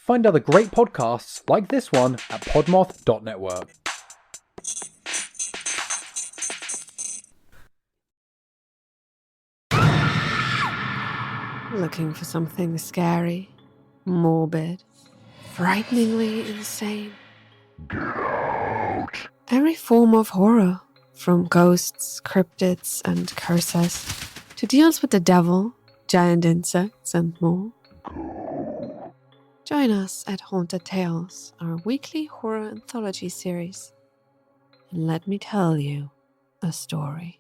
Find other great podcasts like this one at podmoth.network. Looking for something scary, morbid, frighteningly insane? Get out! Every form of horror, from ghosts, cryptids, and curses, to deals with the devil, giant insects, and more. Go. Join us at Haunted Tales, our weekly horror anthology series, and let me tell you a story.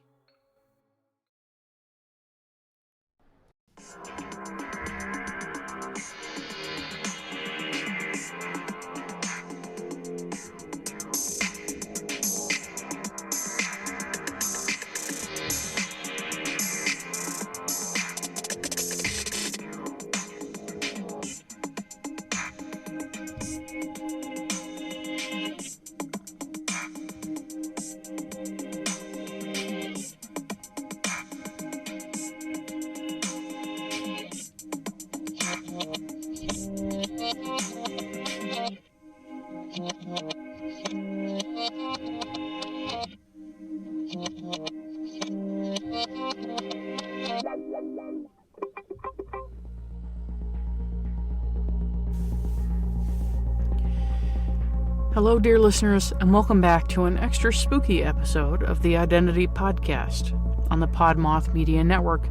Hello, dear listeners, and welcome back to an extra spooky episode of the ODDentity Podcast on the Podmoth Media Network,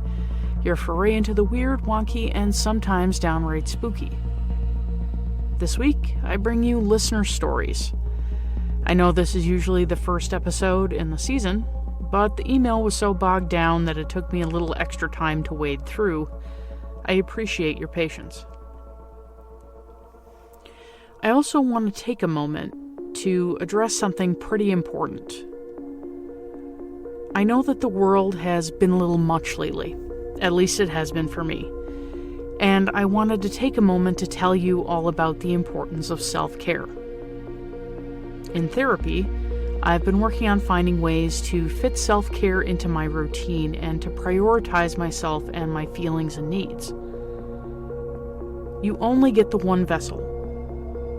your foray into the weird, wonky, and sometimes downright spooky. This week, I bring you listener stories. I know this is usually the first episode in the season, but the email was so bogged down that it took me a little extra time to wade through. I appreciate your patience. I also want to take a moment to address something pretty important. I know that the world has been a little much lately. At least it has been for me. And I wanted to take a moment to tell you all about the importance of self-care. In therapy, I've been working on finding ways to fit self-care into my routine and to prioritize myself and my feelings and needs. You only get the one vessel.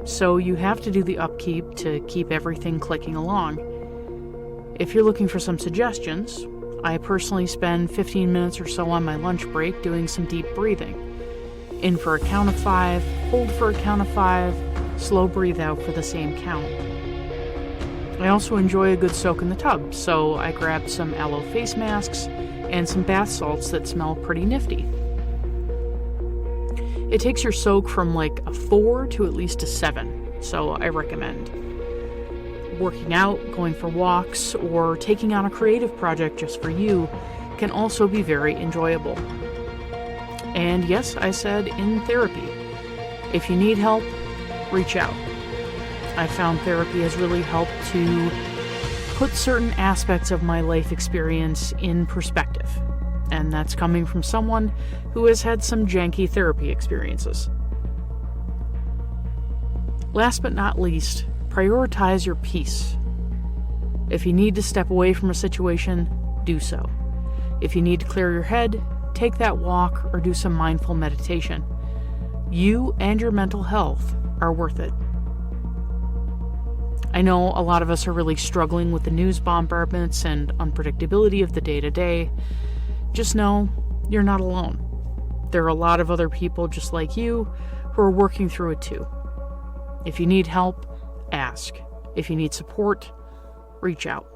So you have to do the upkeep to keep everything clicking along. If you're looking for some suggestions, I personally spend 15 minutes or so on my lunch break doing some deep breathing. In for a count of 5, hold for a count of 5, slow breathe out for the same count. I also enjoy a good soak in the tub, so I grabbed some aloe face masks and some bath salts that smell pretty nifty. It takes your soak from like a 4 to at least a 7, so I recommend. Working out, going for walks, or taking on a creative project just for you can also be very enjoyable. And yes, I said in therapy. If you need help, reach out. I found therapy has really helped to put certain aspects of my life experience in perspective. And that's coming from someone who has had some janky therapy experiences. Last but not least, prioritize your peace. If you need to step away from a situation, do so. If you need to clear your head, take that walk or do some mindful meditation. You and your mental health are worth it. I know a lot of us are really struggling with the news bombardments and unpredictability of the day-to-day. Just know you're not alone. There are a lot of other people just like you who are working through it too. If you need help, ask. If you need support, reach out.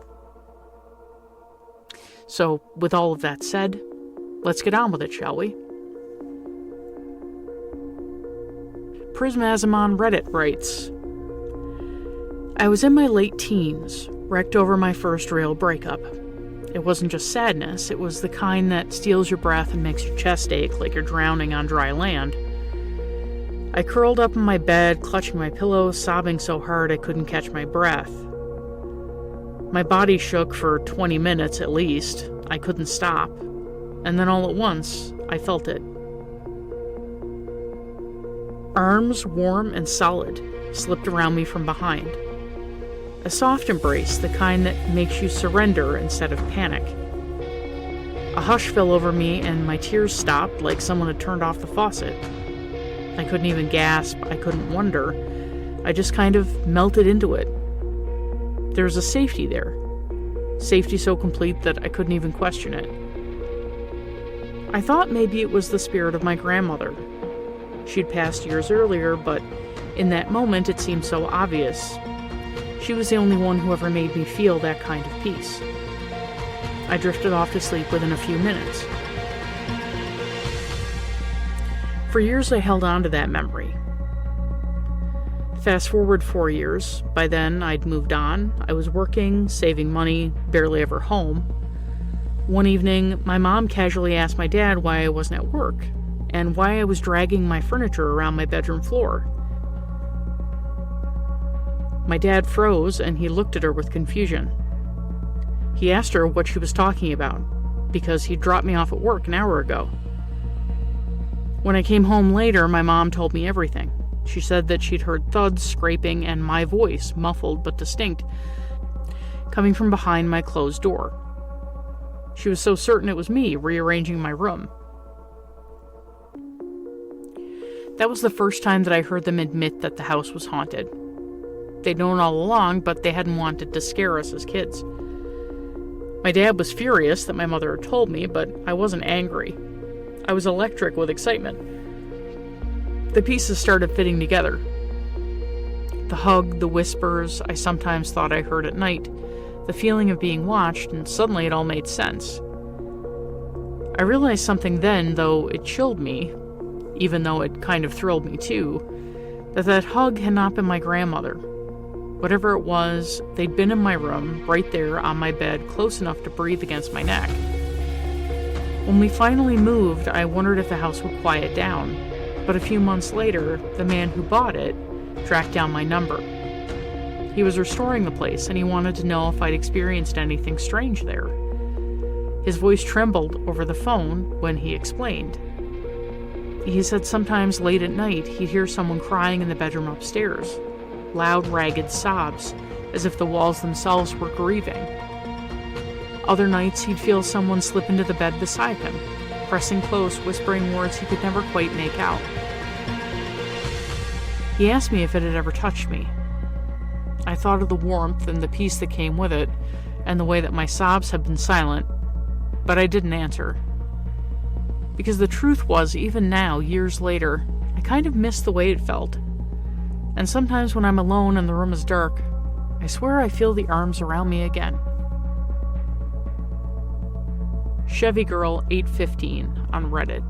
So, with all of that said, let's get on with it, shall we? Prismasm on Reddit writes, I was in my late teens, wrecked over my first real breakup. It wasn't just sadness, it was the kind that steals your breath and makes your chest ache like you're drowning on dry land. I curled up in my bed, clutching my pillow, sobbing so hard I couldn't catch my breath. My body shook for 20 minutes at least. I couldn't stop. And then all at once, I felt it. Arms, warm and solid, slipped around me from behind. A soft embrace, the kind that makes you surrender instead of panic. A hush fell over me and my tears stopped like someone had turned off the faucet. I couldn't even gasp. I couldn't wonder. I just kind of melted into it. There was a safety there. Safety so complete that I couldn't even question it. I thought maybe it was the spirit of my grandmother. She'd passed years earlier, but in that moment it seemed so obvious. She was the only one who ever made me feel that kind of peace. I drifted off to sleep within a few minutes. For years I held on to that memory. Fast forward 4 years. By then I'd moved on. I was working, saving money, barely ever home. One evening, my mom casually asked my dad why I wasn't at work, and why I was dragging my furniture around my bedroom floor. My dad froze, and he looked at her with confusion. He asked her what she was talking about, because he'd dropped me off at work an hour ago. When I came home later, my mom told me everything. She said that she'd heard thuds, scraping, and my voice, muffled but distinct, coming from behind my closed door. She was so certain it was me rearranging my room. That was the first time that I heard them admit that the house was haunted. They'd known all along, but they hadn't wanted to scare us as kids. My dad was furious that my mother had told me, but I wasn't angry. I was electric with excitement. The pieces started fitting together. The hug, the whispers I sometimes thought I heard at night, the feeling of being watched, and suddenly it all made sense. I realized something then, though it chilled me, even though it kind of thrilled me too, that hug had not been my grandmother. Whatever it was, they'd been in my room, right there on my bed, close enough to breathe against my neck. When we finally moved, I wondered if the house would quiet down, but a few months later, the man who bought it tracked down my number. He was restoring the place, and he wanted to know if I'd experienced anything strange there. His voice trembled over the phone when he explained. He said sometimes late at night he'd hear someone crying in the bedroom upstairs, loud, ragged sobs, as if the walls themselves were grieving. Other nights he'd feel someone slip into the bed beside him, pressing close, whispering words he could never quite make out. He asked me if it had ever touched me. I thought of the warmth and the peace that came with it, and the way that my sobs had been silent, but I didn't answer. Because the truth was, even now, years later, I kind of miss the way it felt. And sometimes when I'm alone and the room is dark, I swear I feel the arms around me again. Chevy Girl 815 on Reddit.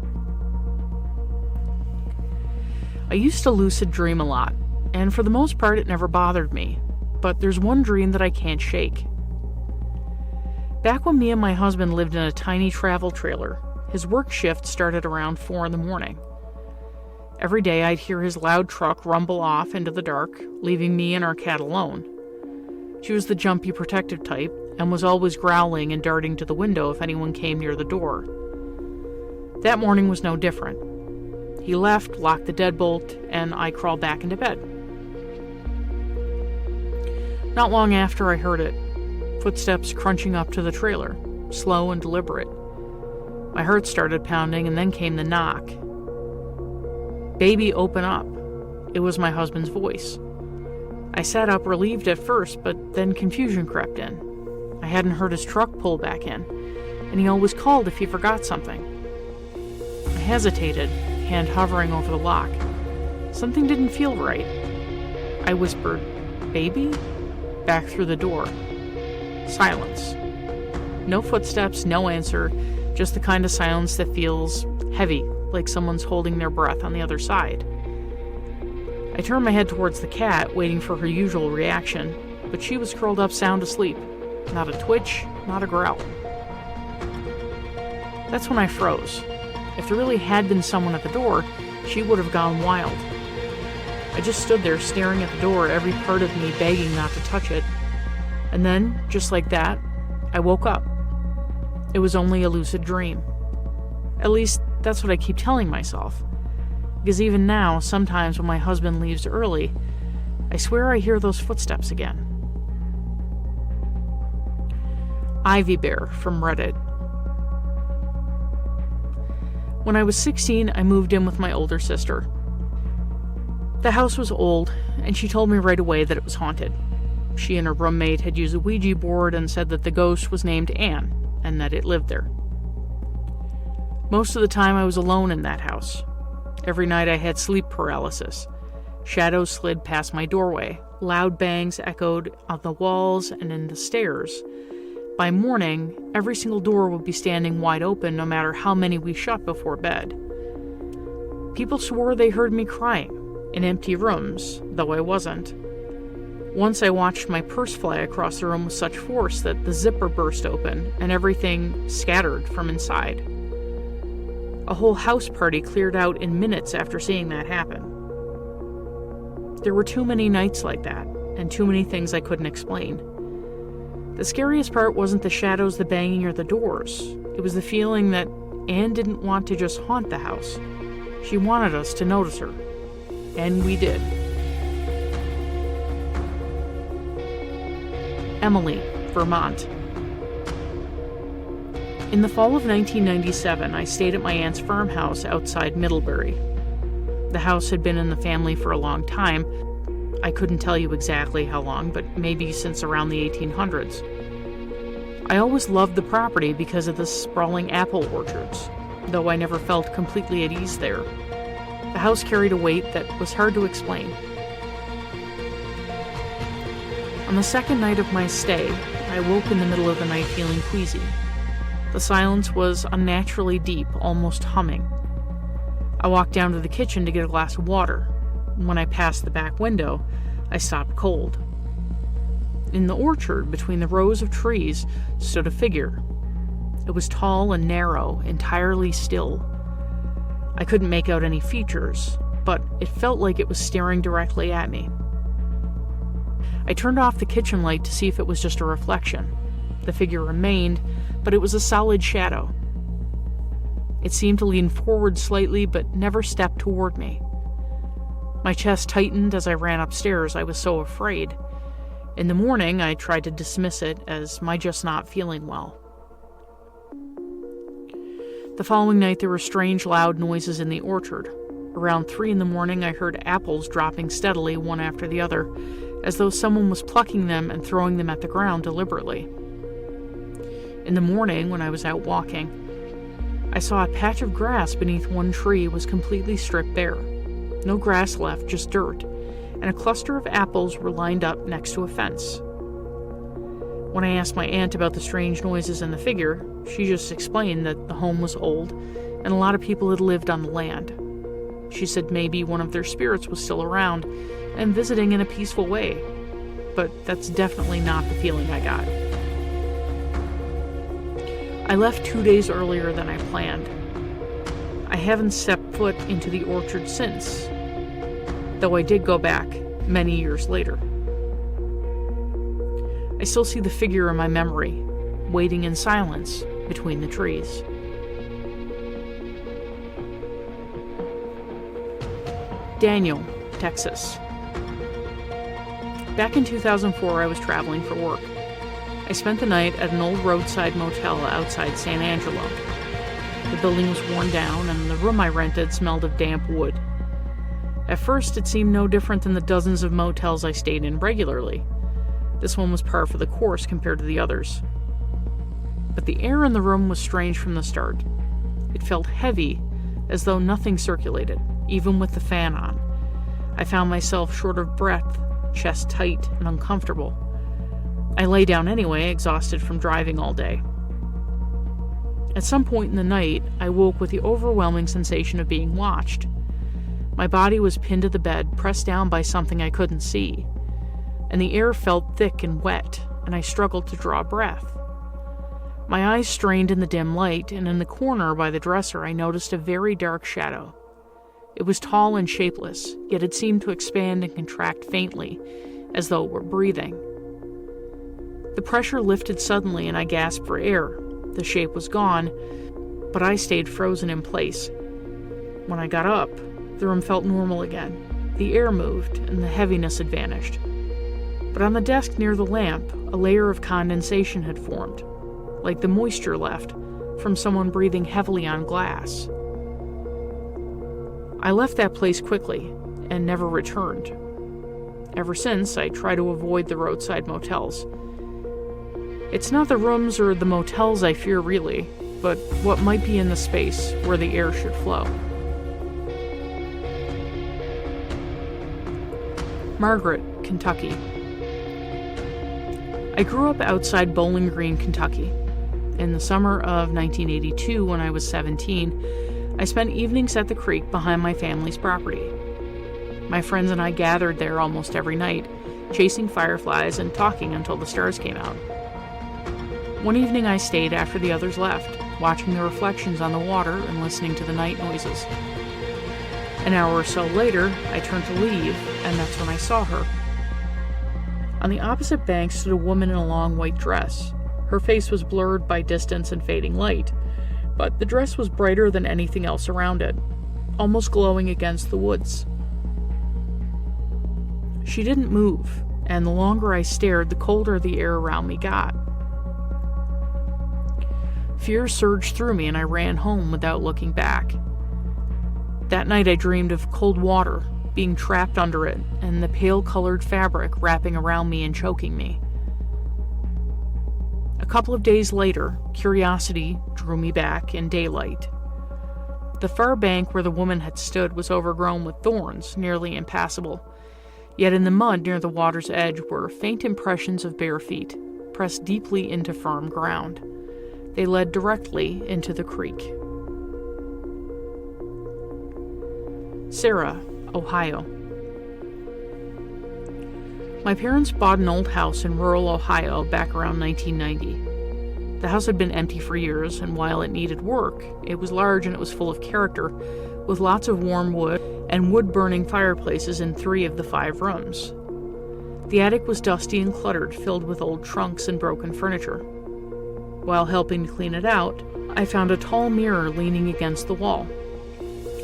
I used to lucid dream a lot, and for the most part it never bothered me, but there's one dream that I can't shake. Back when me and my husband lived in a tiny travel trailer, his work shift started around 4 a.m. Every day I'd hear his loud truck rumble off into the dark, leaving me and our cat alone. She was the jumpy, protective type, and was always growling and darting to the window if anyone came near the door. That morning was no different. He left, locked the deadbolt, and I crawled back into bed. Not long after I heard it, footsteps crunching up to the trailer, slow and deliberate. My heart started pounding, and then came the knock. "Baby, open up." It was my husband's voice. I sat up, relieved at first, but then confusion crept in. I hadn't heard his truck pull back in, and he always called if he forgot something. I hesitated, hand hovering over the lock. Something didn't feel right. I whispered, "Baby?" back through the door. Silence. No footsteps, no answer, just the kind of silence that feels heavy, like someone's holding their breath on the other side. I turned my head towards the cat, waiting for her usual reaction, but she was curled up sound asleep. Not a twitch, not a growl. That's when I froze. If there really had been someone at the door, she would have gone wild. I just stood there staring at the door, every part of me begging not to touch it. And then, just like that, I woke up. It was only a lucid dream. At least, that's what I keep telling myself. Because even now, sometimes when my husband leaves early, I swear I hear those footsteps again. Ivy Bear from Reddit. When I was 16, I moved in with my older sister. The house was old, and she told me right away that it was haunted. She and her roommate had used a Ouija board and said that the ghost was named Anne, and that it lived there. Most of the time I was alone in that house. Every night I had sleep paralysis. Shadows slid past my doorway. Loud bangs echoed on the walls and in the stairs. By morning, every single door would be standing wide open no matter how many we shut before bed. People swore they heard me crying in empty rooms, though I wasn't. Once I watched my purse fly across the room with such force that the zipper burst open and everything scattered from inside. A whole house party cleared out in minutes after seeing that happen. There were too many nights like that, and too many things I couldn't explain. The scariest part wasn't the shadows, the banging, or the doors. It was the feeling that Anne didn't want to just haunt the house. She wanted us to notice her. And we did. Emily, Vermont. In the fall of 1997, I stayed at my aunt's farmhouse outside Middlebury. The house had been in the family for a long time. I couldn't tell you exactly how long, but maybe since around the 1800s. I always loved the property because of the sprawling apple orchards, though I never felt completely at ease there. The house carried a weight that was hard to explain. On the second night of my stay, I woke in the middle of the night feeling queasy. The silence was unnaturally deep, almost humming. I walked down to the kitchen to get a glass of water. When I passed the back window, I stopped cold. In the orchard, between the rows of trees, stood a figure. It was tall and narrow, entirely still. I couldn't make out any features, but it felt like it was staring directly at me. I turned off the kitchen light to see if it was just a reflection. The figure remained, but it was a solid shadow. It seemed to lean forward slightly, but never stepped toward me. My chest tightened as I ran upstairs. I was so afraid. In the morning, I tried to dismiss it as my just not feeling well. The following night, there were strange, loud noises in the orchard. Around 3 a.m, I heard apples dropping steadily one after the other, as though someone was plucking them and throwing them at the ground deliberately. In the morning, when I was out walking, I saw a patch of grass beneath one tree was completely stripped bare. No grass left, just dirt, and a cluster of apples were lined up next to a fence. When I asked my aunt about the strange noises and the figure, she just explained that the home was old and a lot of people had lived on the land. She said maybe one of their spirits was still around and visiting in a peaceful way, but that's definitely not the feeling I got. I left 2 days earlier than I planned. I haven't stepped foot into the orchard since, though I did go back many years later. I still see the figure in my memory, waiting in silence between the trees. Daniel, Texas. Back in 2004, I was traveling for work. I spent the night at an old roadside motel outside San Angelo. The building was worn down, and the room I rented smelled of damp wood. At first, it seemed no different than the dozens of motels I stayed in regularly. This one was par for the course compared to the others. But the air in the room was strange from the start. It felt heavy, as though nothing circulated, even with the fan on. I found myself short of breath, chest tight and uncomfortable. I lay down anyway, exhausted from driving all day. At some point in the night, I woke with the overwhelming sensation of being watched. My body was pinned to the bed, pressed down by something I couldn't see, and the air felt thick and wet, and I struggled to draw breath. My eyes strained in the dim light, and in the corner by the dresser I noticed a very dark shadow. It was tall and shapeless, yet it seemed to expand and contract faintly, as though it were breathing. The pressure lifted suddenly and I gasped for air. The shape was gone, but I stayed frozen in place. When I got up, the room felt normal again. The air moved and the heaviness had vanished. But on the desk near the lamp, a layer of condensation had formed, like the moisture left from someone breathing heavily on glass. I left that place quickly, and never returned. Ever since, I try to avoid the roadside motels. It's not the rooms or the motels I fear really, but what might be in the space where the air should flow. Margaret, Kentucky. I grew up outside Bowling Green, Kentucky. In the summer of 1982, when I was 17, I spent evenings at the creek behind my family's property. My friends and I gathered there almost every night, chasing fireflies and talking until the stars came out. One evening I stayed after the others left, watching the reflections on the water and listening to the night noises. An hour or so later, I turned to leave, and that's when I saw her. On the opposite bank stood a woman in a long white dress. Her face was blurred by distance and fading light, but the dress was brighter than anything else around it, almost glowing against the woods. She didn't move, and the longer I stared, the colder the air around me got. Fear surged through me, and I ran home without looking back. That night I dreamed of cold water, being trapped under it, and the pale-colored fabric wrapping around me and choking me. A couple of days later, curiosity drew me back in daylight. The far bank where the woman had stood was overgrown with thorns, nearly impassable. Yet in the mud near the water's edge were faint impressions of bare feet, pressed deeply into firm ground. They led directly into the creek. Sarah, Ohio. My parents bought an old house in rural Ohio back around 1990. The house had been empty for years, and while it needed work, it was large and it was full of character, with lots of warm wood and wood-burning fireplaces in 3 of the 5 rooms. The attic was dusty and cluttered, filled with old trunks and broken furniture. While helping to clean it out, I found a tall mirror leaning against the wall.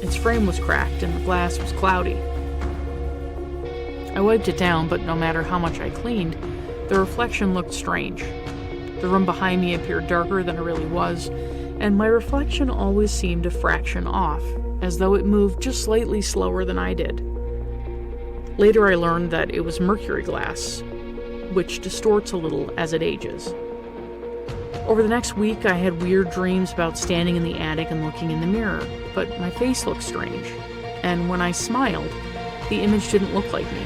Its frame was cracked and the glass was cloudy. I wiped it down, but no matter how much I cleaned, the reflection looked strange. The room behind me appeared darker than it really was, and my reflection always seemed a fraction off, as though it moved just slightly slower than I did. Later I learned that it was mercury glass, which distorts a little as it ages. Over the next week, I had weird dreams about standing in the attic and looking in the mirror, but my face looked strange, and when I smiled, the image didn't look like me.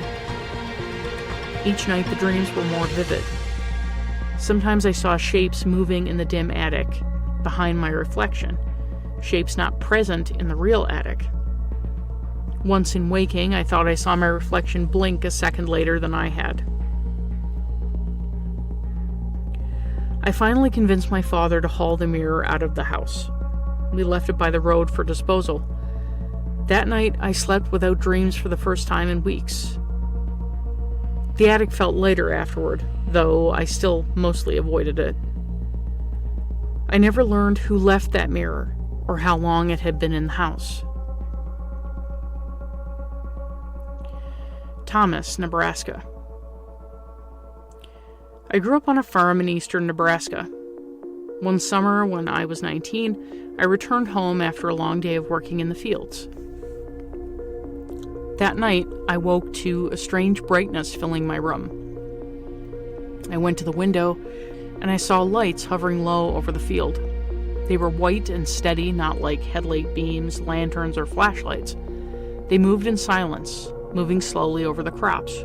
Each night, the dreams were more vivid. Sometimes I saw shapes moving in the dim attic, behind my reflection, shapes not present in the real attic. Once in waking, I thought I saw my reflection blink a second later than I had. I finally convinced my father to haul the mirror out of the house. We left it by the road for disposal. That night, I slept without dreams for the first time in weeks. The attic felt lighter afterward, though I still mostly avoided it. I never learned who left that mirror or how long it had been in the house. Thomas, Nebraska. I grew up on a farm in eastern Nebraska. One summer, when I was 19, I returned home after a long day of working in the fields. That night, I woke to a strange brightness filling my room. I went to the window, and I saw lights hovering low over the field. They were white and steady, not like headlight beams, lanterns, or flashlights. They moved in silence, moving slowly over the crops.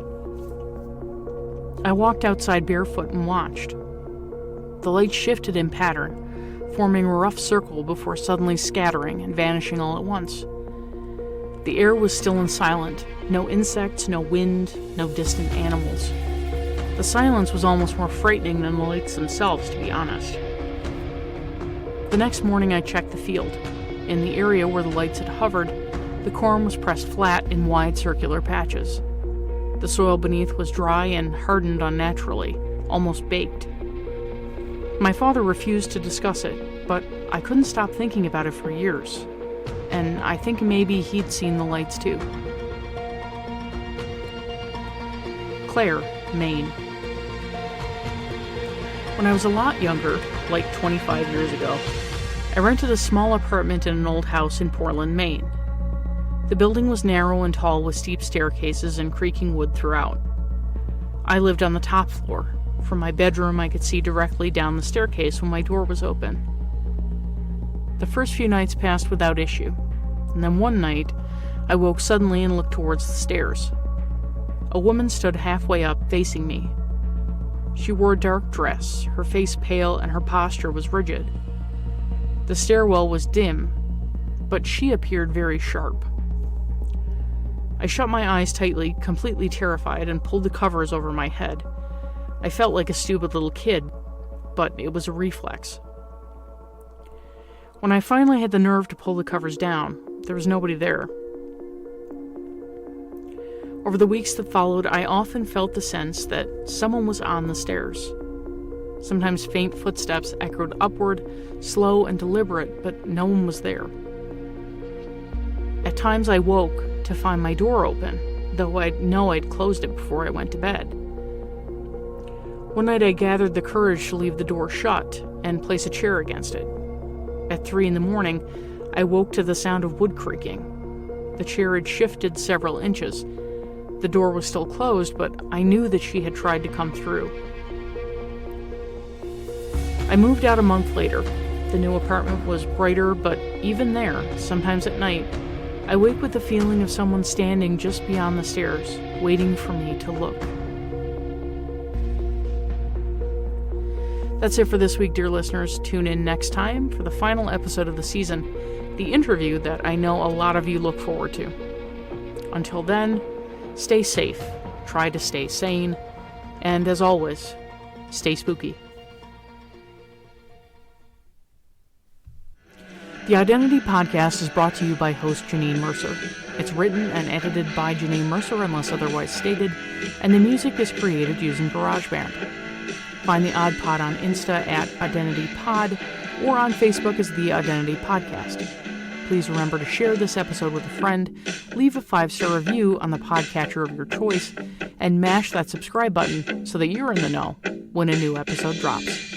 I walked outside barefoot and watched. The light shifted in pattern, forming a rough circle before suddenly scattering and vanishing all at once. The air was still and silent. No insects, no wind, no distant animals. The silence was almost more frightening than the lights themselves, to be honest. The next morning I checked the field. In the area where the lights had hovered, the corn was pressed flat in wide circular patches. The soil beneath was dry and hardened unnaturally, almost baked. My father refused to discuss it, but I couldn't stop thinking about it for years. And I think maybe he'd seen the lights too. Clare, Maine. When I was a lot younger, like 25 years ago, I rented a small apartment in an old house in Portland, Maine. The building was narrow and tall with steep staircases and creaking wood throughout. I lived on the top floor. From my bedroom, I could see directly down the staircase when my door was open. The first few nights passed without issue, and then one night, I woke suddenly and looked towards the stairs. A woman stood halfway up, facing me. She wore a dark dress, her face pale, and her posture was rigid. The stairwell was dim, but she appeared very sharp. I shut my eyes tightly, completely terrified, and pulled the covers over my head. I felt like a stupid little kid, but it was a reflex. When I finally had the nerve to pull the covers down, there was nobody there. Over the weeks that followed, I often felt the sense that someone was on the stairs. Sometimes faint footsteps echoed upward, slow and deliberate, but no one was there. At times I woke to find my door open, though I'd know I'd closed it before I went to bed. One night I gathered the courage to leave the door shut and place a chair against it. At 3 a.m, I woke to the sound of wood creaking. The chair had shifted several inches. The door was still closed, but I knew that she had tried to come through. I moved out a month later. The new apartment was brighter, but even there, sometimes at night, I wake with the feeling of someone standing just beyond the stairs, waiting for me to look. That's it for this week, dear listeners. Tune in next time for the final episode of the season, the interview that I know a lot of you look forward to. Until then, stay safe, try to stay sane, and as always, stay spooky. The Identity Podcast is brought to you by host Janine Mercer. It's written and edited by Janine Mercer unless otherwise stated, and the music is created using GarageBand. Find the Odd Pod on Insta at Identity Pod or on Facebook as the Identity Podcast. Please remember to share this episode with a friend, leave a 5-star review on the podcatcher of your choice, and mash that subscribe button so that you're in the know when a new episode drops.